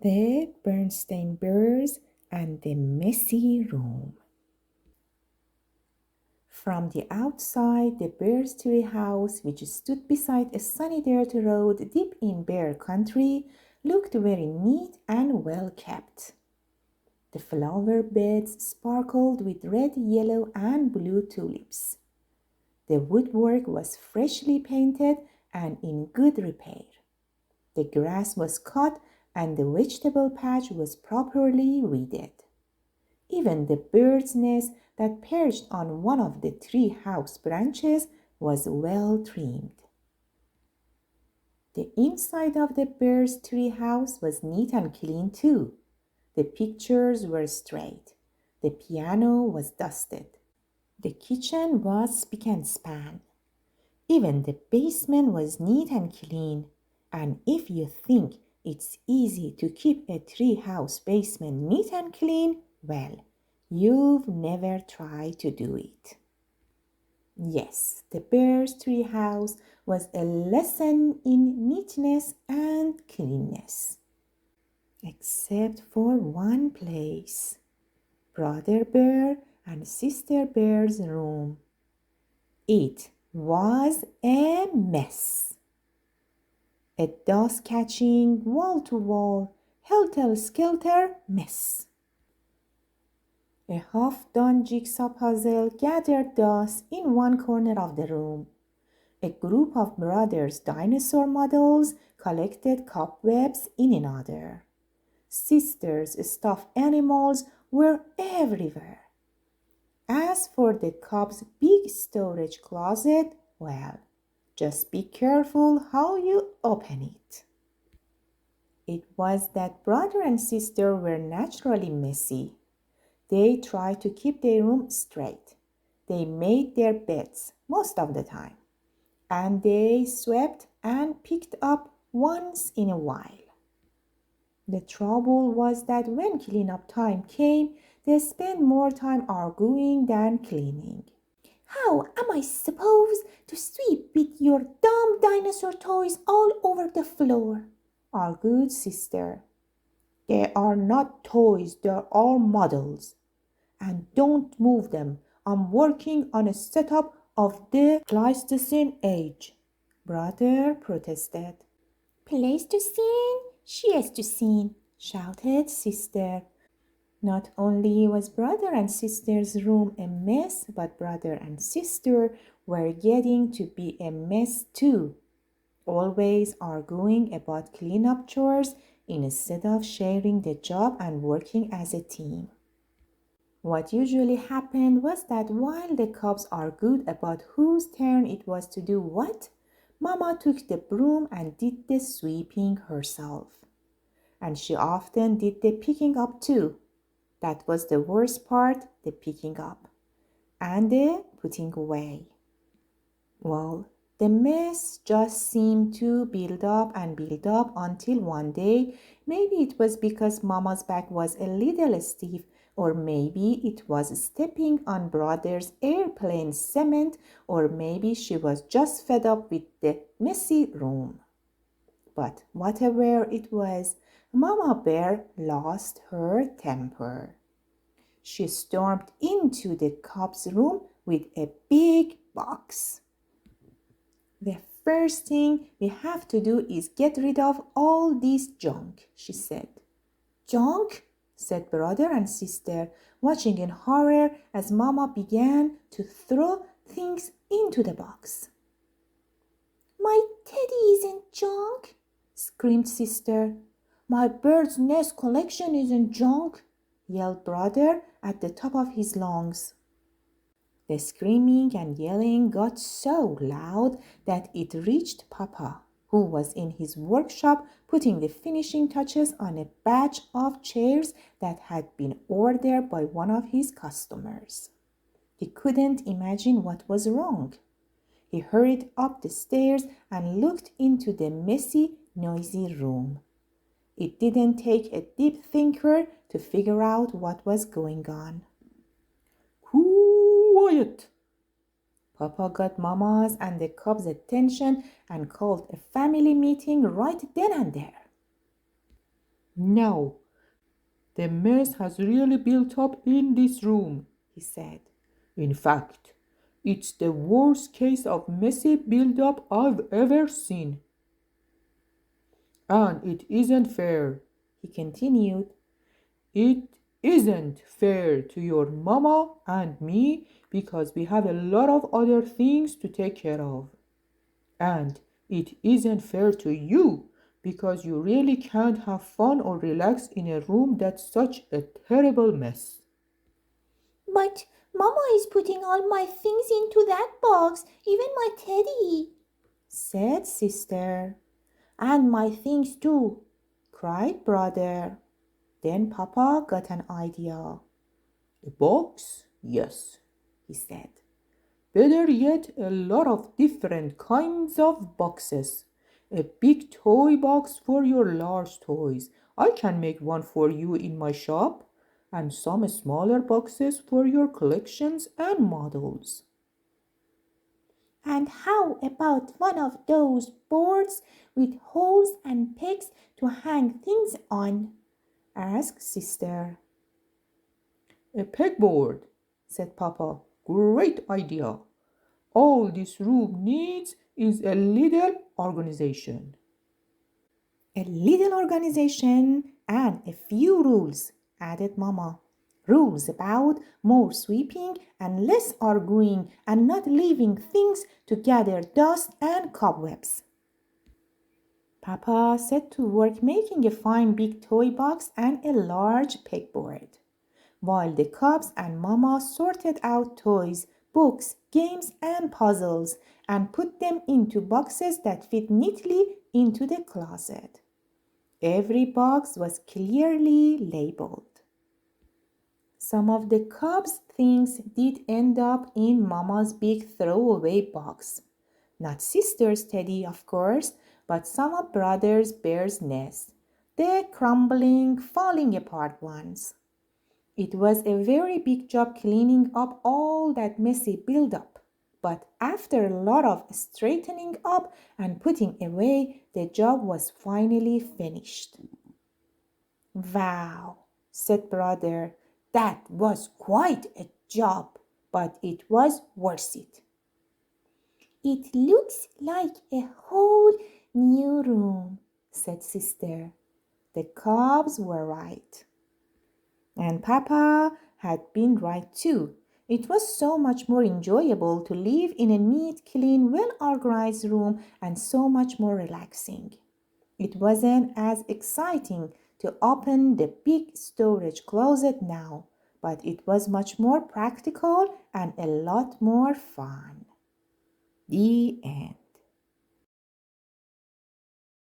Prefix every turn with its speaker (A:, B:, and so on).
A: The Berenstain Bears and the Messy Room. From the outside, the Bears' tree house, which stood beside a sunny dirt road deep in Bear country, looked very neat and well kept. The flower beds sparkled with red, yellow, and blue tulips. The woodwork was freshly painted and in good repair. The grass was cut and the vegetable patch was properly weeded. Even the bird's nest that perched on one of the tree house branches was well trimmed. The inside of the bird's tree house was neat and clean too. The pictures were straight. The piano was dusted. The kitchen was spick and span. Even the basement was neat and clean. And if you think it's easy to keep a treehouse basement neat and clean, well, you've never tried to do it. Yes, the bear's treehouse was a lesson in neatness and cleanness. Except for one place, Brother Bear and Sister Bear's room. It was a mess. A dust-catching, wall-to-wall, helter-skelter mess. A half-done jigsaw puzzle gathered dust in one corner of the room. A group of brothers' dinosaur models collected cobwebs in another. Sisters' stuffed animals were everywhere. As for the cub's big storage closet, well, just be careful how you open it. It was that brother and sister were naturally messy. They tried to keep their room straight. They made their beds most of the time. And they swept and picked up once in a while. The trouble was that when cleanup time came, they spent more time arguing than cleaning. How am I supposed to sweep with your dumb dinosaur toys all over the floor? Argued sister. They are not toys, they are models. And don't move them. I'm working on a setup of the Pleistocene age. Brother protested. Pleistocene? Siestocene, shouted sister. Not only was brother and sister's room a mess, but brother and sister were getting to be a mess too, always arguing about cleanup chores instead of sharing the job and working as a team. What usually happened was that while the cubs argued about whose turn it was to do what, Mama took the broom and did the sweeping herself. And she often did the picking up too. That was the worst part, the picking up. And the putting away. Well, the mess just seemed to build up and build up until one day, maybe it was because Mama's back was a little stiff, or maybe it was stepping on brother's airplane cement, or maybe she was just fed up with the messy room. But whatever it was, Mama Bear lost her temper. She stormed into the cub's room with a big box. The first thing we have to do is get rid of all this junk, she said. Junk? Said brother and sister, watching in horror as Mama began to throw things into the box. My teddy isn't junk, screamed sister. My bird's nest collection isn't junk, yelled brother at the top of his lungs. The screaming and yelling got so loud that it reached Papa, who was in his workshop putting the finishing touches on a batch of chairs that had been ordered by one of his customers. He couldn't imagine what was wrong. He hurried up the stairs and looked into the messy, noisy room. It didn't take a deep thinker to figure out what was going on. Quiet! Papa got Mama's and the cubs' attention and called a family meeting right then and there.
B: Now, the mess has really built up in this room, he said. In fact, it's the worst case of messy build-up I've ever seen. And it isn't fair, he continued. It isn't fair to your mama and me because we have a lot of other things to take care of. And it isn't fair to you because you really can't have fun or relax in a room that's such a terrible mess.
C: But Mama is putting all my things into that box, even my teddy,
A: said sister. And my things too, cried brother. Then Papa got an idea.
B: A box? Yes, he said. Better yet, a lot of different kinds of boxes. A big toy box for your large toys. I can make one for you in my shop. And some smaller boxes for your collections and models.
C: And how about one of those boards with holes and pegs to hang things on?
A: asked sister.
B: A pegboard, said Papa. Great idea. All this room needs is a little organization.
A: A little organization and a few rules, added Mama. Rules about more sweeping and less arguing and not leaving things to gather dust and cobwebs. Papa set to work making a fine big toy box and a large pegboard, while the cubs and Mama sorted out toys, books, games, and puzzles and put them into boxes that fit neatly into the closet. Every box was clearly labeled. Some of the cubs' things did end up in Mama's big throwaway box. Not sister's teddy, of course, but some of brother's bear's nest, the crumbling, falling apart ones. It was a very big job cleaning up all that messy buildup, but after a lot of straightening up and putting away, the job was finally finished. Wow, said brother, that was quite a job, but it was worth it.
C: It looks like a whole new room, said sister.
A: The cubs were right. And Papa had been right too. It was so much more enjoyable to live in a neat, clean, well organized room and so much more relaxing. It wasn't as exciting to open the big storage closet now, but it was much more practical and a lot more fun. The end.